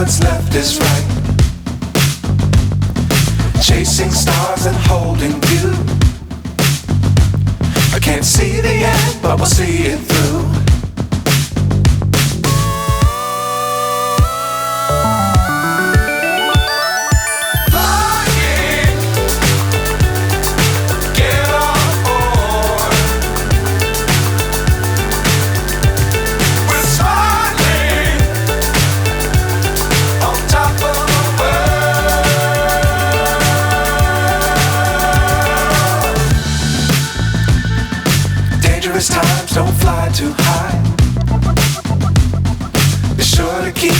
what's left is right. Chasing stars and holding you. I can't see the end, but we'll see it through. Times don't fly too high. Be sure to keep